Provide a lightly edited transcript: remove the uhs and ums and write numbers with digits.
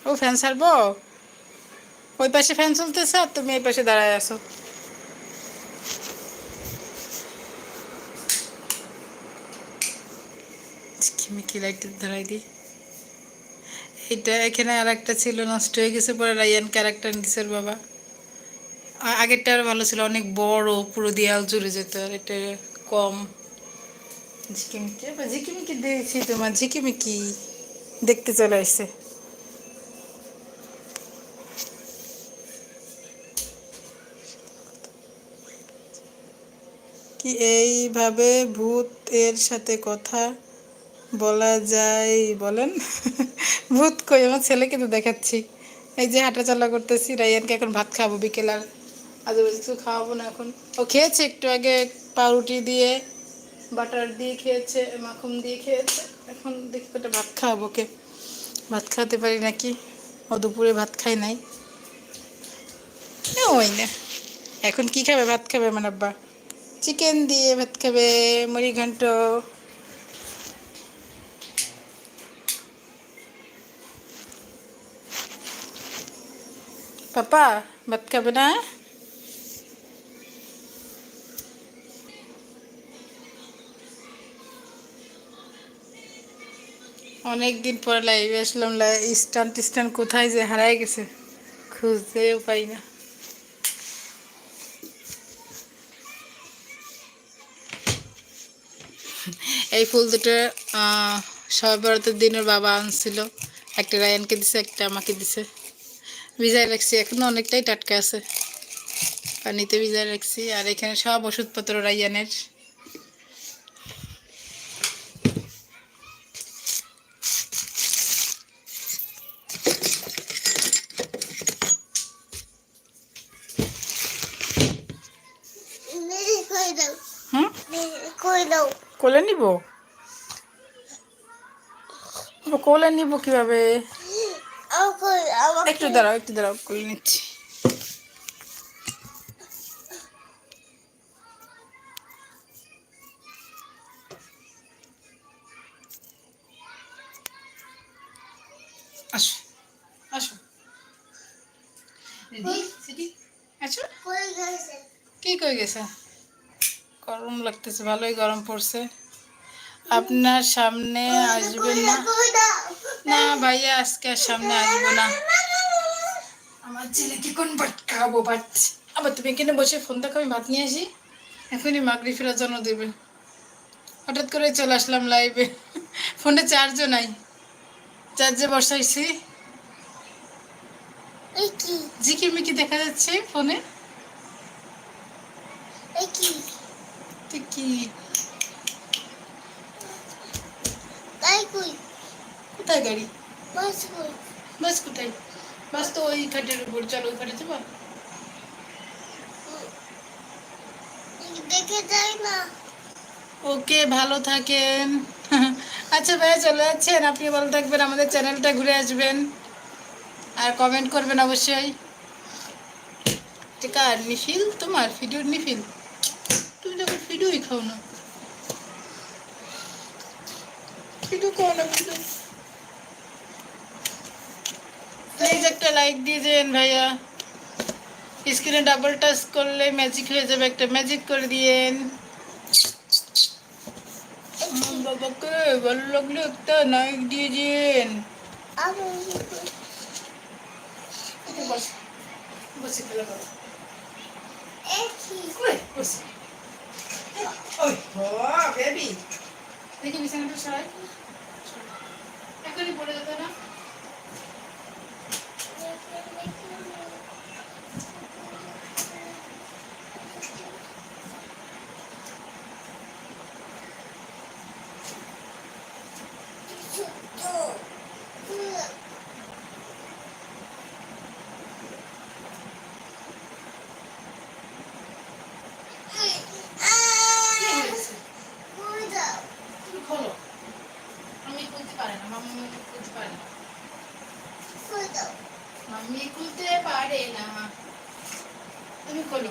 ও fan ছাড়বো? ওই পাশে ফ্যান চলতেছে আর তুমি এই পাশে দাঁড়ায় আছো। ঝিকিমিকি লাইট ধরাই দিই। এটা এখানে আর একটা ছিল, নষ্ট হয়ে গেছে, পরে রায়ান ক্যারেক্টার দিছে ওর বাবা। আগেরটা আর ভালো ছিল, অনেক বড়, পুরো দেয়াল জুড়ে যেত, আর এটা কম। ঝিকিমিকি ঝিকিমিকি দিয়েছি তোমার, ঝিকিমিকি দেখতে চলে আসছে। কি এইভাবে ভূত এর সাথে কথা বলা যায় বলেন? ভূত কই, আমার ছেলেকে তো দেখাচ্ছি। এই যে হাঁটাচলা করতেছি, রায়ানকে এখন ভাত খাবো বিকেল, আর আজ কিছু খাওয়াবো না এখন। ও খেয়েছে একটু আগে, পাউরুটি দিয়ে বাটার দিয়ে খেয়েছে, মাখন দিয়ে খেয়েছে। এখন দেখি একটা ভাত খাওয়াবো, ওকে ভাত খাওয়াতে পারি নাকি। ও দুপুরে ভাত খাই নাই, ওই না। এখন কি খাবে? ভাত খাবে আমার আব্বা, চিকেন দিয়ে ভাত খাবে, মুড়ি ঘন্ট। পাপা ভাত খাবে না? অনেক দিন পরে লাইভে আসলাম, স্ট্যান্ড টিস্ট্যান্ড কোথায় যে হারাই গেছে, খুঁজতেও পাই না। এই ফুল দুটো সবে বরাতের দিন ওর বাবা আনছিল, একটা রায়ানকে দিছে, একটা আমাকে দিছে। ভিজায় রাখছি, এখনো অনেকটাই টাটকা আছে, পানিতে ভিজায় রাখছি। আর এখানে সব ওষুধপত্র রায়ানের। হুম, কোলে নিব? কোলে নিব কিভাবে? একটু দাঁড়াও, একটু দাঁড়াও, কোলে নিচ্ছি। আসো, আসো দিদি, দিদি আসো। কি কই গেছে? গরম লাগতেছে, ভালোই গরম পড়ছে। আপনার সামনে আসবেন না? না ভাইয়া, আজকে আর সামনে আসবো না। আমার ছেলেকে কোন ভাত খাওয়াবো? ভাত আবার তুমি এখানে বসে ফোন দেখো, আমি ভাত নিয়ে আসি, এখনই মাগরিব ফেরার জন্য দেবে। হঠাৎ করে চলে আসলাম লাইভে, ফোনে চার্জও নাই, চার্জে বসাইছি। ঝিকিমিকি দেখা যাচ্ছে ফোনে। কি কোথায় গাড়ি? বাস কোথায়? বাস তো ওই খাটের উপর, চলো ওই খাটে যাবো। ওকে, ভালো থাকেন। আচ্ছা ভাইয়া চলে যাচ্ছেন, আপনি ভালো থাকবেন, আমাদের চ্যানেলটা ঘুরে আসবেন, আর কমেন্ট করবেন অবশ্যই। ঠিক আর নিফিল, তোমার ভিডিওর নিফিল, তুমি যখন ভিডিওই খাও না, ভিডিও খাও না, ভিডিও প্লিজ একটা লাইক দিয়ে দেন ভাইয়া। স্ক্রিনে ডাবল টাচ করলে ম্যাজিক হয়ে যাবে, একটা ম্যাজিক করে দিয়েন। বাবাকে ভালো লাগলে একটা লাইক দিয়ে দিন। বস, বসে খেলা করো। বসে। ওই বেবি, দেখি বিছানাটা সরাই, এখনই পড়ে যেত না। খোলো, আমি খুলতে পারে না, মাম্মি খুলতে পারে না, মাম্মি খুলতে পারে না, তুমি খোলো।